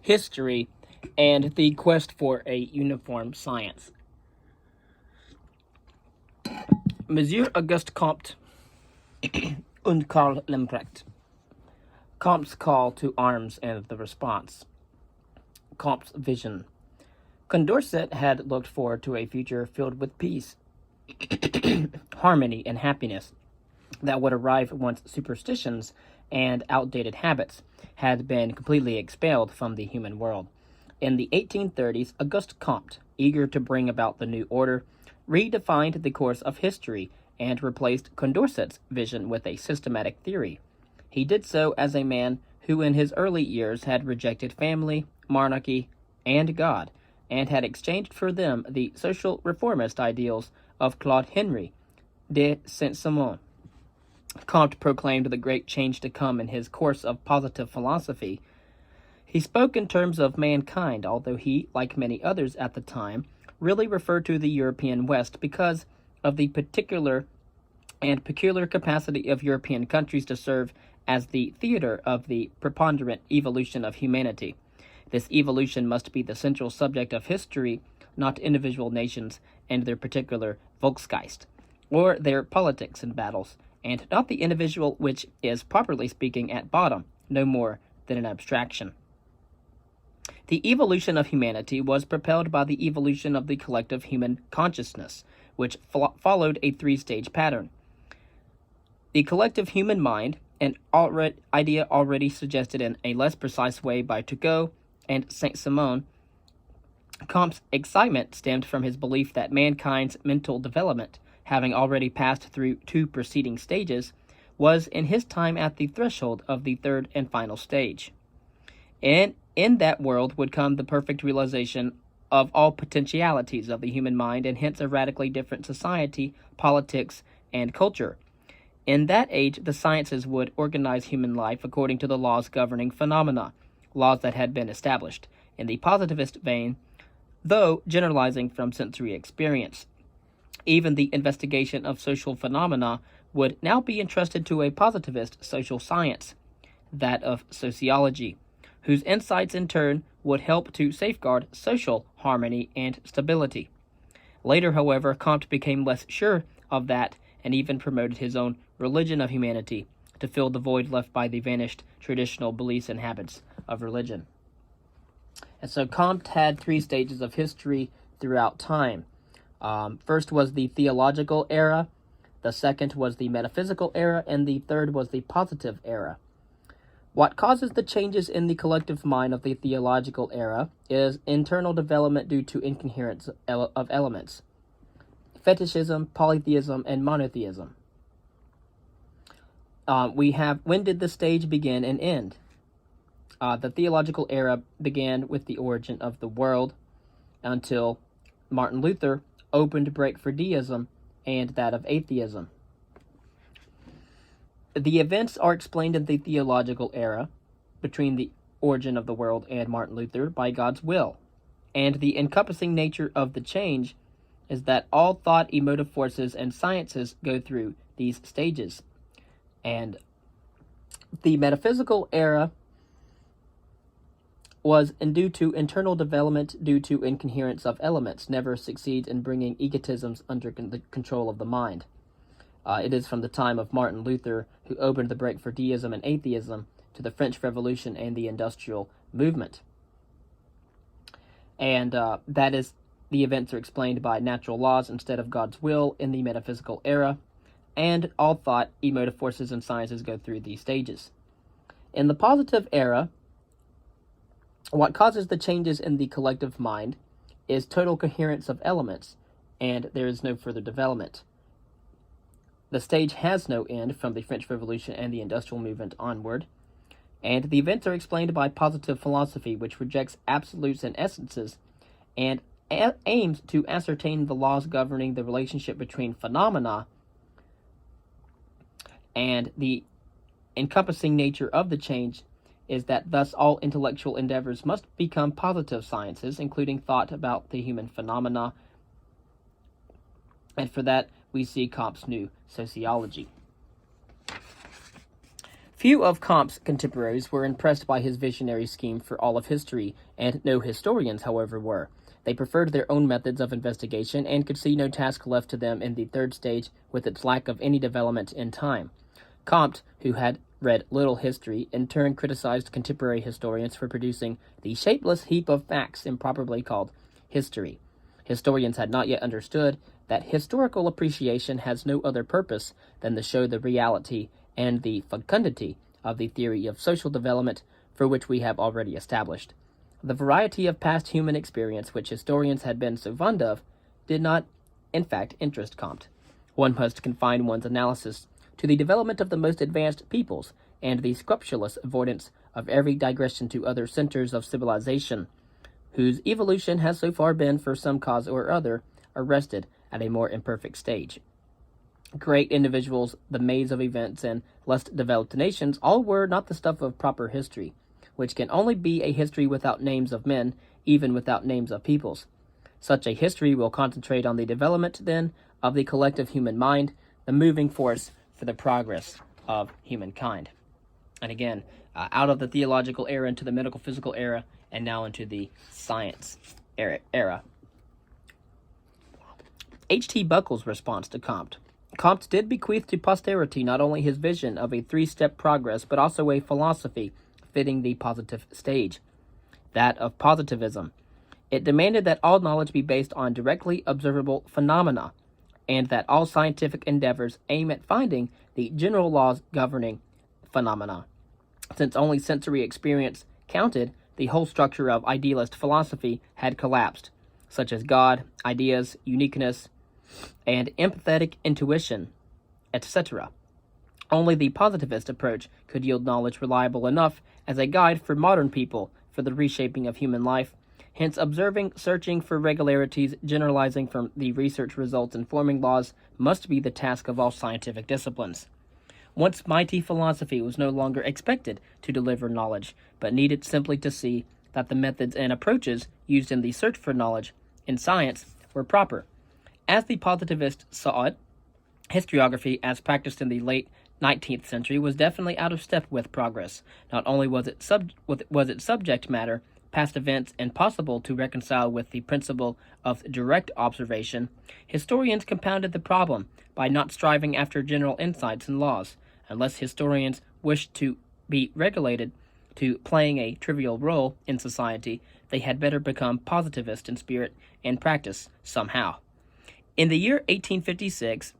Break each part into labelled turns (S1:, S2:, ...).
S1: history, and the quest for a uniform science. Monsieur Auguste Comte und Karl Lamprecht. Comte's call to arms and the response. Comte's vision. Condorcet had looked forward to a future filled with peace, harmony, and happiness that would arrive once superstitions and outdated habits had been completely expelled from the human world. In the 1830s, Auguste Comte, eager to bring about the new order, redefined the course of history and replaced Condorcet's vision with a systematic theory. He did so as a man who in his early years had rejected family, monarchy, and God, and had exchanged for them the social reformist ideals of Claude Henry de Saint-Simon. Comte proclaimed the great change to come in his course of positive philosophy. He spoke in terms of mankind, although he, like many others at the time, really referred to the European West because of the particular and peculiar capacity of European countries to serve as the theater of the preponderant evolution of humanity. This evolution must be the central subject of history, not individual nations and their particular Volksgeist, or their politics and battles, and not the individual, which is, properly speaking, at bottom, no more than an abstraction. The evolution of humanity was propelled by the evolution of the collective human consciousness, which followed a three-stage pattern. The collective human mind, an idea already suggested in a less precise way by Turgot and Saint-Simon. Comte's excitement stemmed from his belief that mankind's mental development, having already passed through two preceding stages, was in his time at the threshold of the third and final stage. And in that world would come the perfect realization of all potentialities of the human mind, and hence a radically different society, politics, and culture. In that age, the sciences would organize human life according to the laws governing phenomena, laws that had been established in the positivist vein, though generalizing from sensory experience. Even the investigation of social phenomena would now be entrusted to a positivist social science, that of sociology, whose insights in turn would help to safeguard social harmony and stability. Later, however, Comte became less sure of that and even promoted his own religion of humanity to fill the void left by the vanished traditional beliefs and habits of religion. And so Comte had three stages of history throughout time. First was the theological era, the second was the metaphysical era, and the third was the positive era. What causes the changes in the collective mind of the theological era is internal development due to incoherence of elements: fetishism, polytheism, and monotheism. When did the stage begin and end? The theological era began with the origin of the world until Martin Luther opened break for deism and that of atheism. The events are explained in the theological era between the origin of the world and Martin Luther by God's will, and the encompassing nature of the change is that all thought, emotive forces, and sciences go through these stages. And the metaphysical era was due to internal development due to incoherence of elements, never succeeds in bringing egotisms under the control of the mind. It is from the time of Martin Luther, who opened the break for deism and atheism, to the French Revolution and the Industrial Movement. And that is, the events are explained by natural laws instead of God's will in the metaphysical era, and all thought, emotive forces, and sciences go through these stages. In the positive era, what causes the changes in the collective mind is total coherence of elements, and there is no further development. The stage has no end from the French Revolution and the Industrial Movement onward, and the events are explained by positive philosophy, which rejects absolutes and essences, and aims to ascertain the laws governing the relationship between phenomena, and the encompassing nature of the change is that thus all intellectual endeavors must become positive sciences, including thought about the human phenomena, and for that we see Comte's new sociology. Few of Comte's contemporaries were impressed by his visionary scheme for all of history, and no historians, however, were. They preferred their own methods of investigation and could see no task left to them in the third stage with its lack of any development in time. Comte, who had read little history, in turn criticized contemporary historians for producing the shapeless heap of facts improperly called history. Historians had not yet understood that historical appreciation has no other purpose than to show the reality and the fecundity of the theory of social development for which we have already established. The variety of past human experience which historians had been so fond of did not, in fact, interest Comte. One must confine one's analysis to the development of the most advanced peoples and the scrupulous avoidance of every digression to other centers of civilization, whose evolution has so far been, for some cause or other, arrested at a more imperfect stage. Great individuals, the maze of events, and less developed nations all were not the stuff of proper history, which can only be a history without names of men, even without names of peoples. Such a history will concentrate on the development, then, of the collective human mind, the moving force for the progress of humankind. And again, out of the theological era into the medical physical era, and now into the science era. H.T. Buckle's response to Comte. Comte did bequeath to posterity not only his vision of a three-step progress, but also a philosophy fitting the positive stage, that of positivism. It demanded that all knowledge be based on directly observable phenomena, and that all scientific endeavors aim at finding the general laws governing phenomena. Since only sensory experience counted, the whole structure of idealist philosophy had collapsed, such as God, ideas, uniqueness, and empathetic intuition, etc. Only the positivist approach could yield knowledge reliable enough as a guide for modern people for the reshaping of human life. Hence, observing, searching for regularities, generalizing from the research results, and forming laws must be the task of all scientific disciplines. Once mighty philosophy was no longer expected to deliver knowledge, but needed simply to see that the methods and approaches used in the search for knowledge in science were proper. As the positivists saw it, historiography, as practiced in the late 19th century, was definitely out of step with progress. Not only was its subject matter, past events, impossible to reconcile with the principle of direct observation, historians compounded the problem by not striving after general insights and laws. Unless historians wished to be regulated to playing a trivial role in society, they had better become positivist in spirit and practice somehow. In the year 1856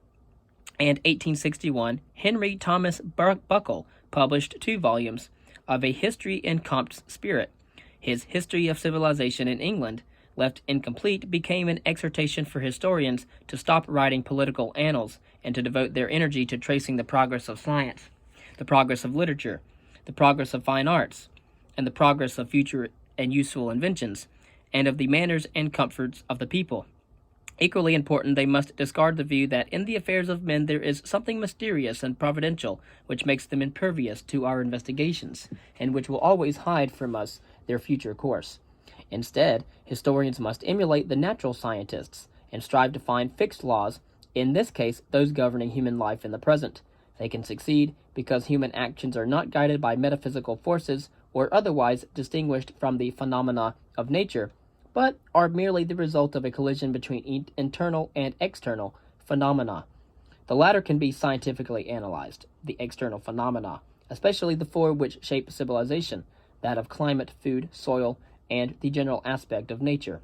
S1: and 1861, Henry Thomas Buckle published 2 volumes of a history in Comte's spirit. His History of Civilization in England, left incomplete, became an exhortation for historians to stop writing political annals and to devote their energy to tracing the progress of science, the progress of literature, the progress of fine arts, and the progress of future and useful inventions, and of the manners and comforts of the people. Equally important, they must discard the view that in the affairs of men there is something mysterious and providential which makes them impervious to our investigations, and which will always hide from us their future course. Instead, historians must emulate the natural scientists and strive to find fixed laws, in this case those governing human life in the present. They can succeed because human actions are not guided by metaphysical forces or otherwise distinguished from the phenomena of nature, but are merely the result of a collision between internal and external phenomena. The latter can be scientifically analyzed, the external phenomena, especially the four which shape civilization, that of climate, food, soil, and the general aspect of nature.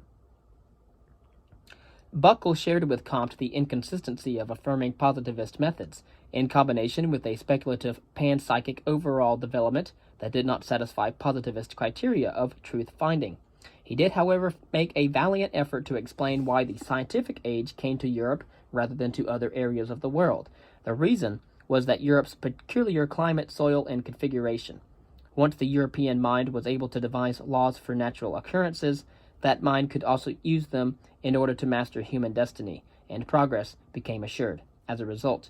S1: Buckle shared with Comte the inconsistency of affirming positivist methods, in combination with a speculative panpsychic overall development that did not satisfy positivist criteria of truth-finding. He did, however, make a valiant effort to explain why the scientific age came to Europe rather than to other areas of the world. The reason was that Europe's peculiar climate, soil, and configuration. Once the European mind was able to devise laws for natural occurrences, that mind could also use them in order to master human destiny, and progress became assured. As a result,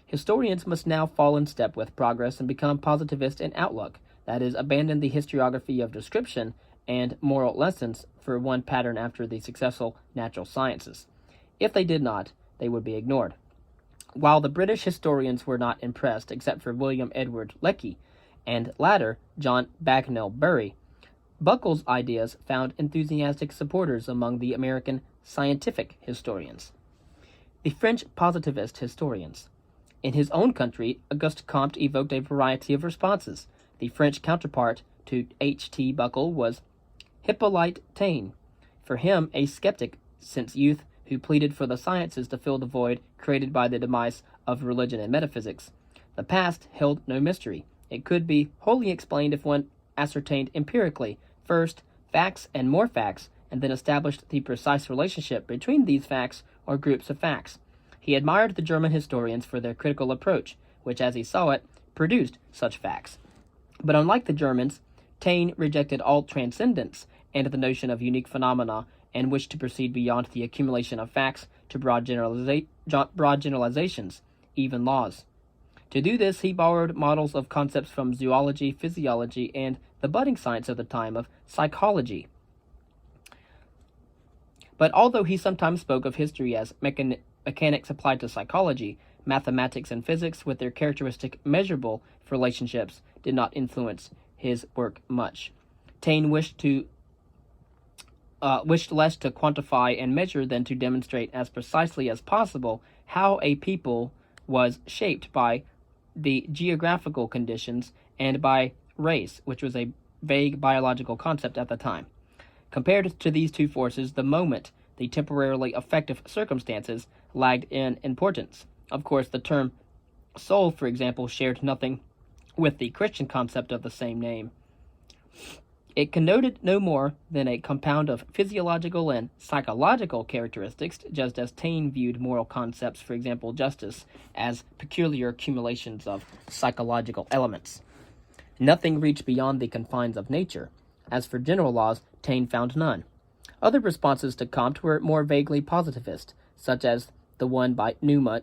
S1: historians must now fall in step with progress and become positivist in outlook, that is, abandon the historiography of description and moral lessons for one pattern after the successful natural sciences. If they did not, they would be ignored. While the British historians were not impressed, except for William Edward Lecky, and latter John Bagnell Bury. Buckle's ideas found enthusiastic supporters among the American scientific historians. The French positivist historians. In his own country, Auguste Comte evoked a variety of responses. The French counterpart to H.T. Buckle was Hippolyte Taine, for him a skeptic since youth who pleaded for the sciences to fill the void created by the demise of religion and metaphysics. The past held no mystery. It could be wholly explained if one ascertained empirically, first, facts and more facts, and then established the precise relationship between these facts or groups of facts. He admired the German historians for their critical approach, which, as he saw it, produced such facts. But unlike the Germans, Taine rejected all transcendence and the notion of unique phenomena and wished to proceed beyond the accumulation of facts to broad generalizations, even laws. To do this, he borrowed models of concepts from zoology, physiology, and the budding science of the time of psychology. But although he sometimes spoke of history as mechanics applied to psychology, mathematics and physics, with their characteristic measurable relationships, did not influence his work much. Taine wished less to quantify and measure than to demonstrate as precisely as possible how a people was shaped by the geographical conditions and by race, which was a vague biological concept at the time. Compared to these two forces, the moment, the temporarily effective circumstances, lagged in importance. Of course, the term soul, for example, shared nothing with the Christian concept of the same name. It connoted no more than a compound of physiological and psychological characteristics, just as Taine viewed moral concepts, for example, justice, as peculiar accumulations of psychological elements. Nothing reached beyond the confines of nature. As for general laws, Taine found none. Other responses to Comte were more vaguely positivist, such as the one by Newman,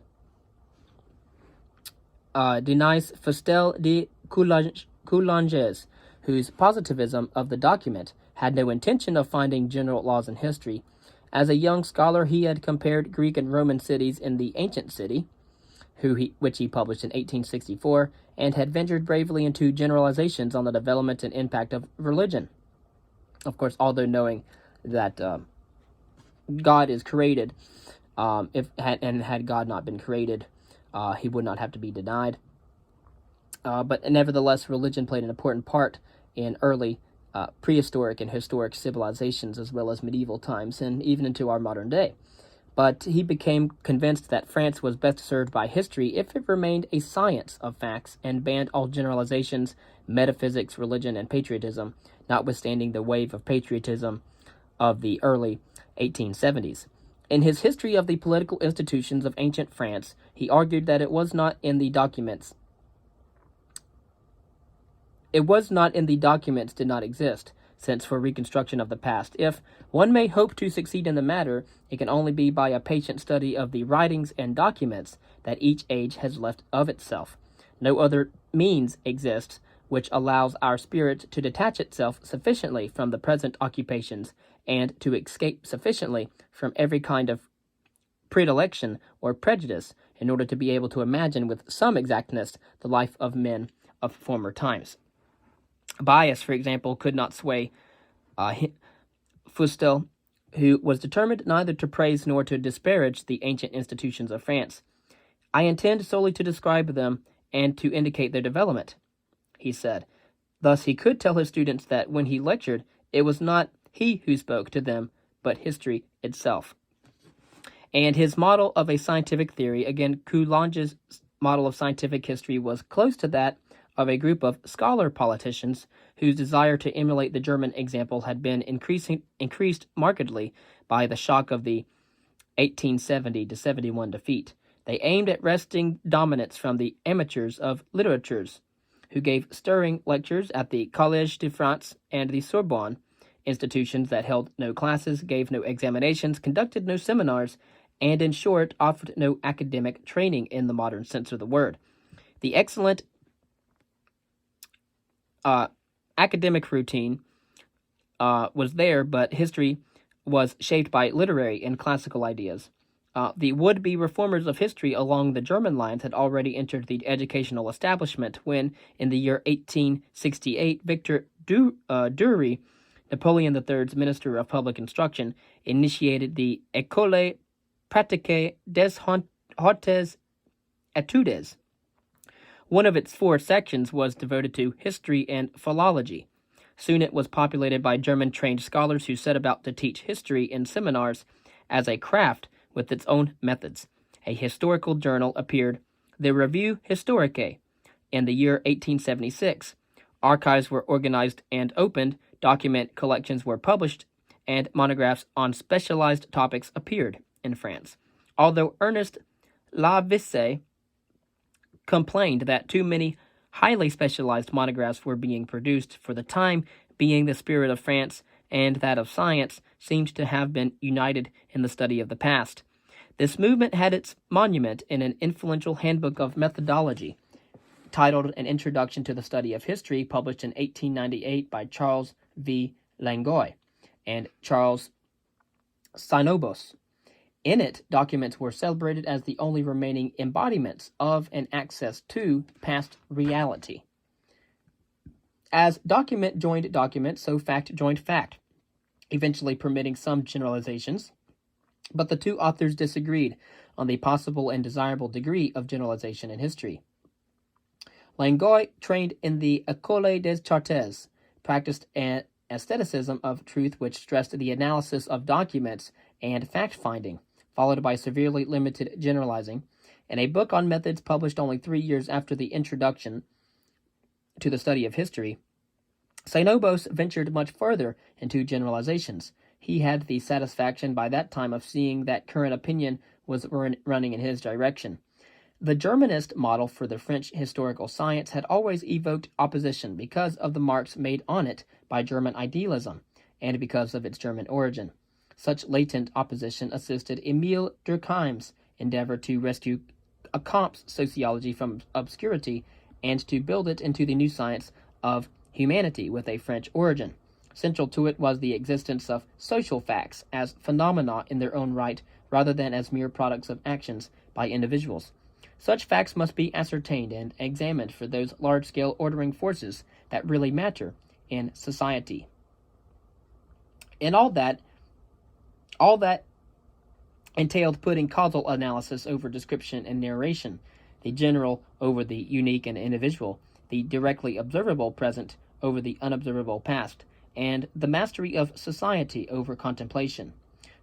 S1: Denis Fustel de Coulanges, whose positivism of the document had no intention of finding general laws in history. As a young scholar, he had compared Greek and Roman cities in the ancient city, which he published in 1864, and had ventured bravely into generalizations on the development and impact of religion. Of course, although knowing that God is created, had God not been created, he would not have to be denied. But nevertheless, religion played an important part in early prehistoric and historic civilizations, as well as medieval times, and even into our modern day. But he became convinced that France was best served by history if it remained a science of facts and banned all generalizations, metaphysics, religion, and patriotism, notwithstanding the wave of patriotism of the early 1870s. In his History of the Political Institutions of Ancient France, he argued that it was not in the documents did not exist, since for reconstruction of the past, if one may hope to succeed in the matter, it can only be by a patient study of the writings and documents that each age has left of itself. No other means exists which allows our spirit to detach itself sufficiently from the present occupations and to escape sufficiently from every kind of predilection or prejudice in order to be able to imagine with some exactness the life of men of former times. Bias, for example, could not sway Fustel, who was determined neither to praise nor to disparage the ancient institutions of France. I intend solely to describe them and to indicate their development, he said. Thus he could tell his students that when he lectured, it was not he who spoke to them, but history itself. And his model of a scientific theory, again, Coulanges' model of scientific history, was close to that of a group of scholar politicians whose desire to emulate the German example had been increased markedly by the shock of the 1870-71 defeat. They aimed at wresting dominance from the amateurs of literatures, who gave stirring lectures at the Collège de France and the Sorbonne, institutions that held no classes, gave no examinations, conducted no seminars, and in short, offered no academic training in the modern sense of the word. The excellent academic routine was there, but history was shaped by literary and classical ideas. The would-be reformers of history along the German lines had already entered the educational establishment when, in the year 1868, Victor Duruy, Napoleon III's Minister of Public Instruction, initiated the École pratique des hautes études. One of its 4 sections was devoted to history and philology. Soon it was populated by German-trained scholars who set about to teach history in seminars as a craft with its own methods. A historical journal appeared, the Revue Historique, in the year 1876. Archives were organized and opened, document collections were published, and monographs on specialized topics appeared in France. Although Ernest Lavisse complained that too many highly specialized monographs were being produced for the time being, the spirit of France and that of science seemed to have been united in the study of the past. This movement had its monument in an influential handbook of methodology, titled An Introduction to the Study of History, published in 1898 by Charles V. Langoy and Charles Sinobos. In it, documents were celebrated as the only remaining embodiments of and access to past reality. As document joined document, so fact joined fact, eventually permitting some generalizations, but the two authors disagreed on the possible and desirable degree of generalization in history. Langoy, trained in the École des Chartes, practiced an aestheticism of truth which stressed the analysis of documents and fact-finding, followed by severely limited generalizing. In a book on methods published only 3 years after the introduction to the study of history, Sinobos ventured much further into generalizations. He had the satisfaction by that time of seeing that current opinion was running in his direction. The Germanist model for the French historical science had always evoked opposition because of the marks made on it by German idealism and because of its German origin. Such latent opposition assisted Emile Durkheim's endeavor to rescue Comte's sociology from obscurity and to build it into the new science of humanity with a French origin. Central to it was the existence of social facts as phenomena in their own right rather than as mere products of actions by individuals. Such facts must be ascertained and examined for those large-scale ordering forces that really matter in society. And all that entailed putting causal analysis over description and narration, the general over the unique and individual, the directly observable present over the unobservable past, and the mastery of society over contemplation.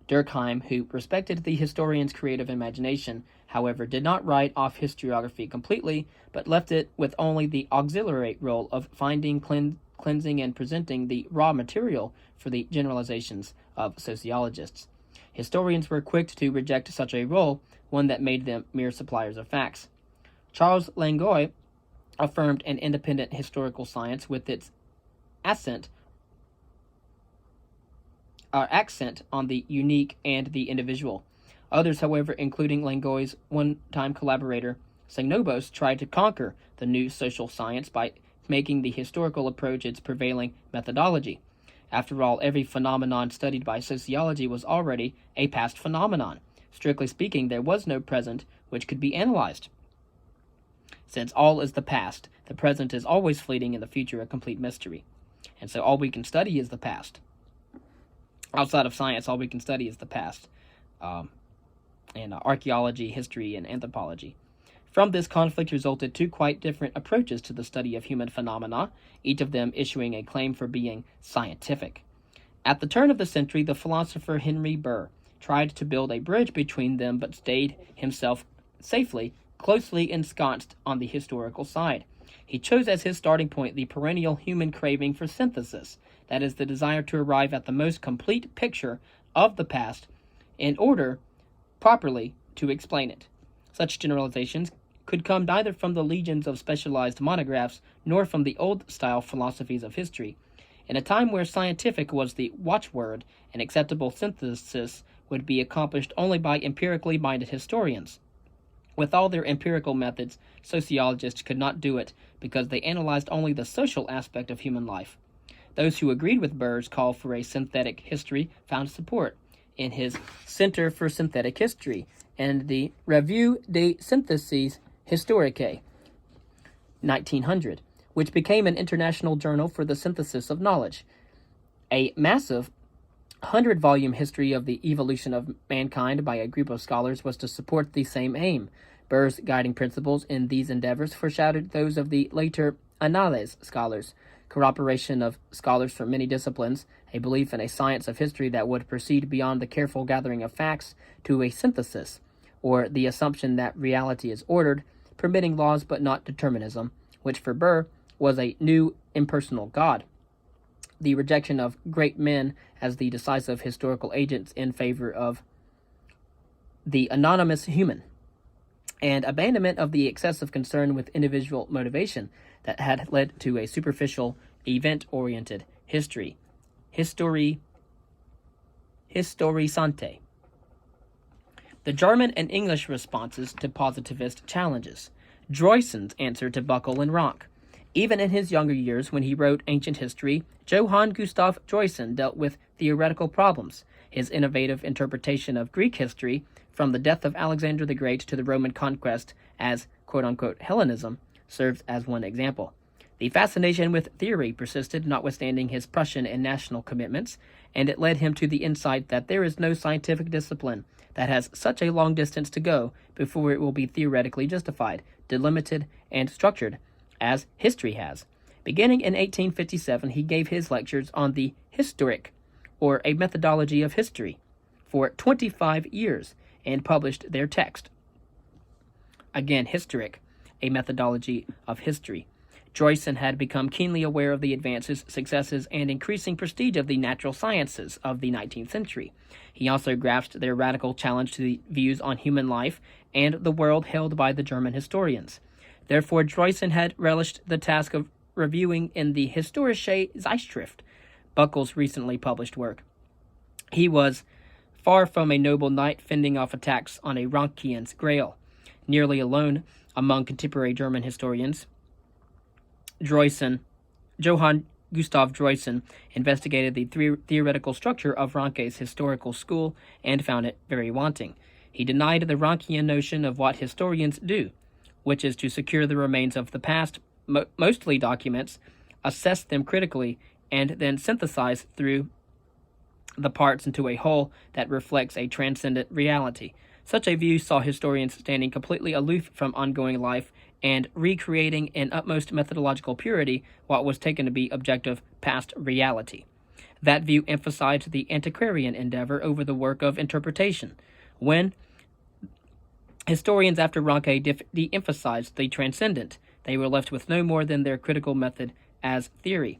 S1: Durkheim, who respected the historian's creative imagination, however, did not write off historiography completely, but left it with only the auxiliary role of finding, cleansing, and presenting the raw material for the generalizations of sociologists. Historians were quick to reject such a role, one that made them mere suppliers of facts. Charles Langoy affirmed an independent historical science with its accent on the unique and the individual. Others, however, including Langoy's one-time collaborator, Sinobos, tried to conquer the new social science by making the historical approach its prevailing methodology. After all, every phenomenon studied by sociology was already a past phenomenon. Strictly speaking, there was no present which could be analyzed. Since all is the past, the present is always fleeting and the future a complete mystery. And so all we can study is the past. Outside of science, all we can study is the past, and archaeology, history, and anthropology. From this conflict resulted two quite different approaches to the study of human phenomena, each of them issuing a claim for being scientific. At the turn of the century, the philosopher Henry Burr tried to build a bridge between them, but stayed himself safely, closely ensconced on the historical side. He chose as his starting point the perennial human craving for synthesis, that is, the desire to arrive at the most complete picture of the past in order properly to explain it. Such generalizations could come neither from the legions of specialized monographs nor from the old-style philosophies of history. In a time where scientific was the watchword, an acceptable synthesis would be accomplished only by empirically minded historians. With all their empirical methods, sociologists could not do it because they analyzed only the social aspect of human life. Those who agreed with Burr's call for a synthetic history found support in his Center for Synthetic History, and the Revue des Synthèses Historiques, 1900, which became an international journal for the synthesis of knowledge. A massive 100-volume history of the evolution of mankind by a group of scholars was to support the same aim. Burr's guiding principles in these endeavors foreshadowed those of the later Annales scholars: corroboration of scholars from many disciplines, a belief in a science of history that would proceed beyond the careful gathering of facts to a synthesis, or the assumption that reality is ordered, permitting laws but not determinism, which for Burr was a new impersonal God. The rejection of great men as the decisive historical agents in favor of the anonymous human, and abandonment of the excessive concern with individual motivation that had led to a superficial, event-oriented history. Historisante. The German and English responses to positivist challenges. Droysen's answer to Buckle and Ranke. Even in his younger years, when he wrote Ancient History, Johann Gustav Droysen dealt with theoretical problems. His innovative interpretation of Greek history, from the death of Alexander the Great to the Roman conquest as quote-unquote Hellenism, serves as one example. The fascination with theory persisted notwithstanding his Prussian and national commitments, and it led him to the insight that there is no scientific discipline that has such a long distance to go before it will be theoretically justified, delimited, and structured as history has. Beginning in 1857, he gave his lectures on the Historik, or a methodology of history, for 25 years, and published their text. Again, Historik, a methodology of history. Droysen had become keenly aware of the advances, successes, and increasing prestige of the natural sciences of the 19th century. He also grasped their radical challenge to the views on human life and the world held by the German historians. Therefore, Droysen had relished the task of reviewing in the Historische Zeitschrift, Buckle's recently published work. He was far from a noble knight fending off attacks on a Rankian's Grail. Nearly alone among contemporary German historians, Johann Gustav Droysen investigated the theoretical structure of Ranke's historical school and found it very wanting. He denied the Rankian notion of what historians do, which is to secure the remains of the past, mostly documents, assess them critically, and then synthesize through the parts into a whole that reflects a transcendent reality. Such a view saw historians standing completely aloof from ongoing life and recreating in utmost methodological purity what was taken to be objective past reality. That view emphasized the antiquarian endeavor over the work of interpretation. When historians after Ranke de-emphasized the transcendent, they were left with no more than their critical method as theory.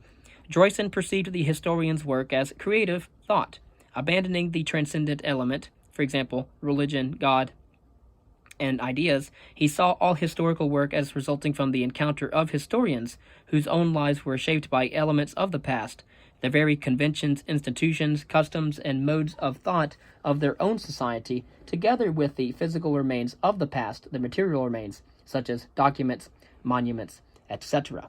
S1: Droysen perceived the historian's work as creative thought, abandoning the transcendent element, for example, religion, God, and ideas. He saw all historical work as resulting from the encounter of historians whose own lives were shaped by elements of the past, the very conventions, institutions, customs, and modes of thought of their own society, together with the physical remains of the past, the material remains, such as documents, monuments, etc.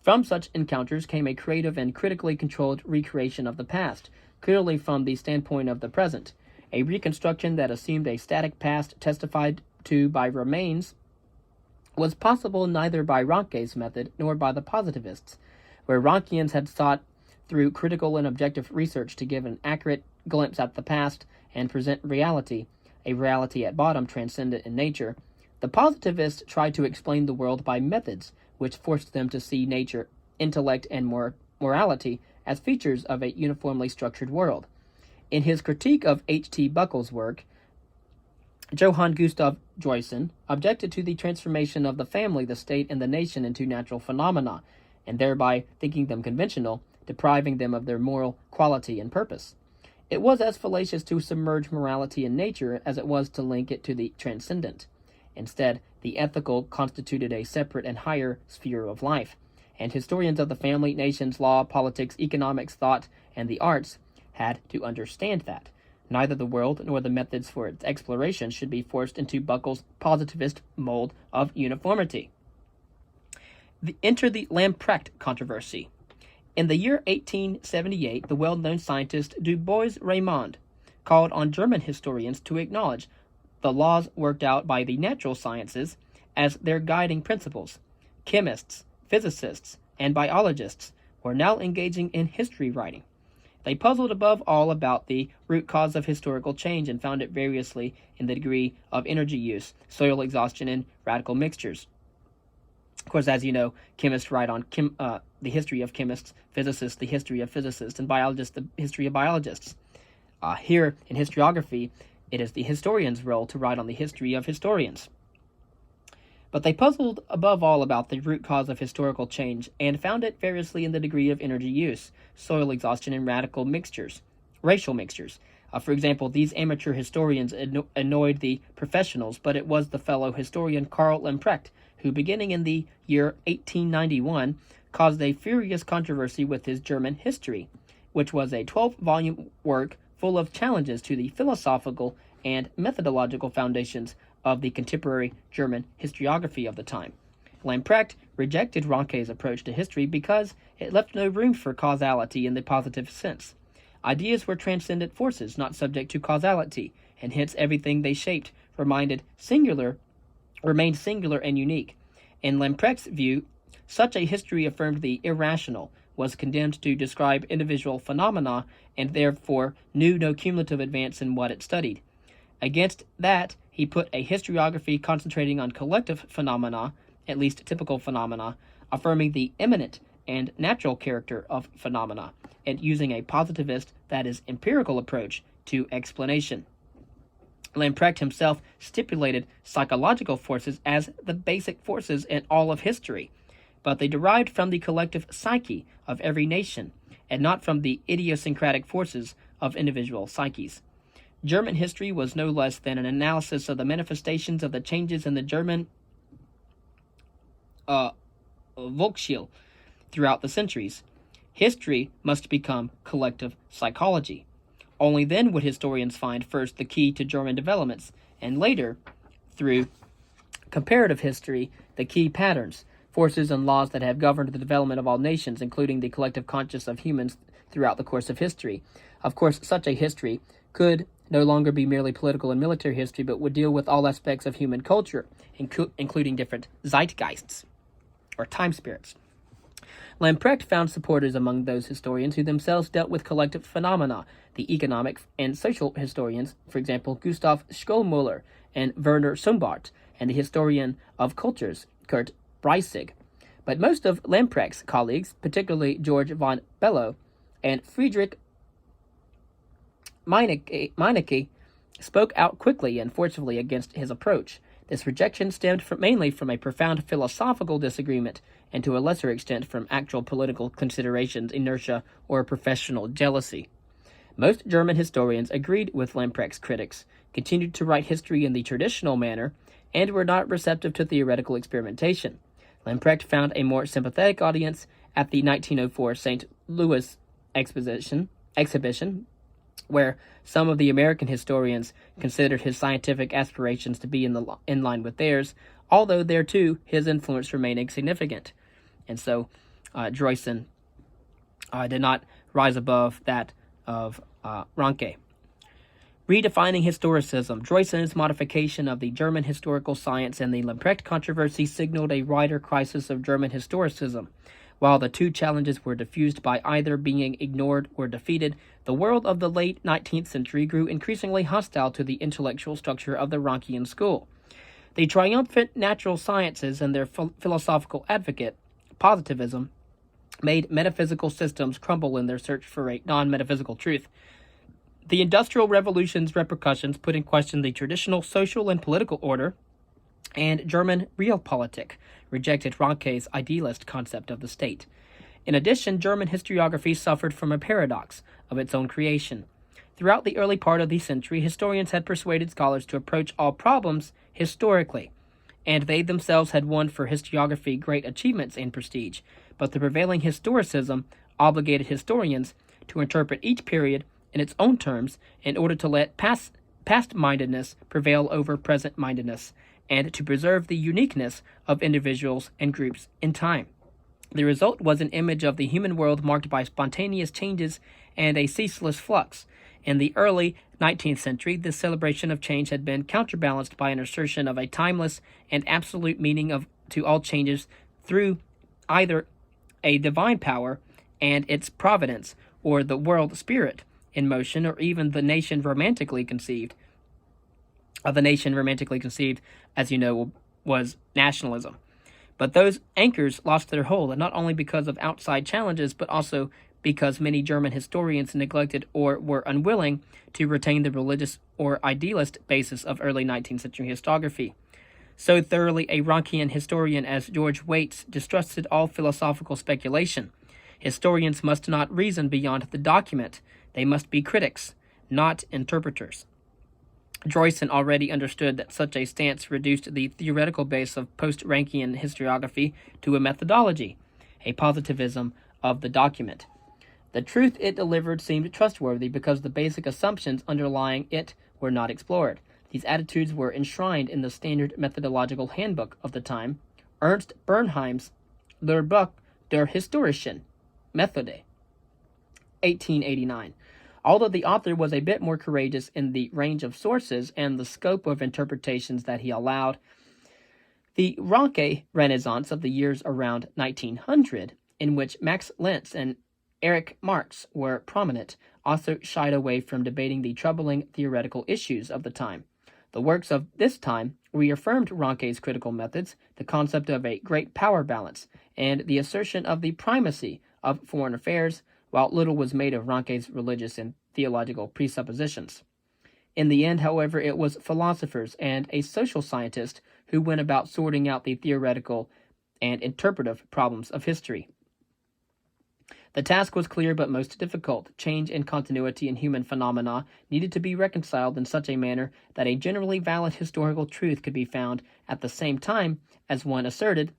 S1: From such encounters came a creative and critically controlled recreation of the past, clearly from the standpoint of the present. A reconstruction that assumed a static past testified to by remains was possible neither by Ranke's method nor by the positivists, where Rankians had sought through critical and objective research to give an accurate glimpse at the past and present reality, a reality at bottom transcendent in nature. The positivists tried to explain the world by methods which forced them to see nature, intellect, and morality as features of a uniformly structured world. In his critique of H.T. Buckle's work, Johann Gustav Droysen objected to the transformation of the family, the state, and the nation into natural phenomena, and thereby thinking them conventional, depriving them of their moral quality and purpose. It was as fallacious to submerge morality in nature as it was to link it to the transcendent. Instead, the ethical constituted a separate and higher sphere of life, and historians of the family, nations, law, politics, economics, thought, and the arts had to understand that. Neither the world nor the methods for its exploration should be forced into Buckle's positivist mold of uniformity. Enter the Lamprecht controversy. In the year 1878, the well-known scientist Du Bois-Reymond called on German historians to acknowledge the laws worked out by the natural sciences as their guiding principles. Chemists, physicists, and biologists were now engaging in history writing. They puzzled above all about the root cause of historical change and found it variously in the degree of energy use, soil exhaustion, and radical mixtures. Of course, as you know, chemists write on the history of chemists, physicists the history of physicists, and biologists the history of biologists. Here in historiography, it is the historian's role to write on the history of historians. But they puzzled above all about the root cause of historical change and found it variously in the degree of energy use, soil exhaustion, and racial mixtures. For example, these amateur historians annoyed the professionals, but it was the fellow historian Karl Lamprecht who, beginning in the year 1891, caused a furious controversy with his German history, which was a 12-volume work full of challenges to the philosophical and methodological foundations of the contemporary German historiography of the time. Lamprecht rejected Ranke's approach to history because it left no room for causality in the positive sense. Ideas were transcendent forces, not subject to causality, and hence everything they shaped remained singular and unique. In Lamprecht's view, such a history affirmed the irrational, was condemned to describe individual phenomena, and therefore knew no cumulative advance in what it studied. Against that, he put a historiography concentrating on collective phenomena, at least typical phenomena, affirming the immanent and natural character of phenomena, and using a positivist, that is, empirical approach to explanation. Lamprecht himself stipulated psychological forces as the basic forces in all of history, but they derived from the collective psyche of every nation, and not from the idiosyncratic forces of individual psyches. German history was no less than an analysis of the manifestations of the changes in the German Volksseele throughout the centuries. History must become collective psychology. Only then would historians find first the key to German developments, and later, through comparative history, the key patterns, forces, and laws that have governed the development of all nations, including the collective conscience of humans throughout the course of history. Of course, such a history could no longer be merely political and military history, but would deal with all aspects of human culture, including different zeitgeists, or time spirits. Lamprecht found supporters among those historians who themselves dealt with collective phenomena, the economic and social historians, for example, Gustav Schollmuller and Werner Sombart, and the historian of cultures, Kurt Breisig. But most of Lamprecht's colleagues, particularly George von Bellow and Friedrich Meinecke, spoke out quickly and forcefully against his approach. This rejection stemmed mainly from a profound philosophical disagreement, and to a lesser extent from actual political considerations, inertia, or professional jealousy. Most German historians agreed with Lamprecht's critics, continued to write history in the traditional manner, and were not receptive to theoretical experimentation. Lamprecht found a more sympathetic audience at the 1904 St. Louis exhibition, where some of the American historians considered his scientific aspirations to be in line with theirs, although there too his influence remained insignificant. And so Droysen did not rise above that of Ranke. Redefining historicism. Droysen's modification of the German historical science and the Lamprecht controversy signaled a wider crisis of German historicism. While the two challenges were diffused by either being ignored or defeated, the world of the late 19th century grew increasingly hostile to the intellectual structure of the Rankean school. The triumphant natural sciences and their philosophical advocate, positivism, made metaphysical systems crumble in their search for a non-metaphysical truth. The Industrial Revolution's repercussions put in question the traditional social and political order, and German realpolitik rejected Ranke's idealist concept of the state. In addition, German historiography suffered from a paradox of its own creation. Throughout the early part of the century, historians had persuaded scholars to approach all problems historically, and they themselves had won for historiography great achievements and prestige, but the prevailing historicism obligated historians to interpret each period in its own terms in order to let past-mindedness prevail over present-mindedness, and to preserve the uniqueness of individuals and groups in time. The result was an image of the human world marked by spontaneous changes and a ceaseless flux. In the early 19th century, this celebration of change had been counterbalanced by an assertion of a timeless and absolute meaning to all changes through either a divine power and its providence, or the world spirit in motion, or even the nation romantically conceived. The nation romantically conceived, as you know, was nationalism. But those anchors lost their hold, and not only because of outside challenges, but also because many German historians neglected or were unwilling to retain the religious or idealist basis of early 19th century historiography. So thoroughly a Rankian historian as George Waits distrusted all philosophical speculation. Historians must not reason beyond the document. They must be critics, not interpreters. Droysen already understood that such a stance reduced the theoretical base of post-Rankian historiography to a methodology, a positivism of the document. The truth it delivered seemed trustworthy because the basic assumptions underlying it were not explored. These attitudes were enshrined in the standard methodological handbook of the time, Ernst Bernheim's Lehrbuch der historischen Methode, 1889. Although the author was a bit more courageous in the range of sources and the scope of interpretations that he allowed, the Ranke Renaissance of the years around 1900, in which Max Lentz and Erich Marx were prominent, also shied away from debating the troubling theoretical issues of the time. The works of this time reaffirmed Ranke's critical methods, the concept of a great power balance, and the assertion of the primacy of foreign affairs, while little was made of Ranke's religious and theological presuppositions. In the end, however, it was philosophers and a social scientist who went about sorting out the theoretical and interpretive problems of history. The task was clear but most difficult. Change and continuity in human phenomena needed to be reconciled in such a manner that a generally valid historical truth could be found at the same time as one asserted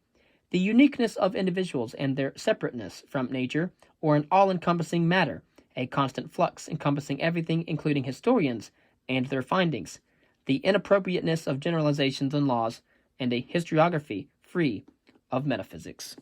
S1: the uniqueness of individuals and their separateness from nature, or an all-encompassing matter, a constant flux encompassing everything, including historians and their findings, the inappropriateness of generalizations and laws, and a historiography free of metaphysics.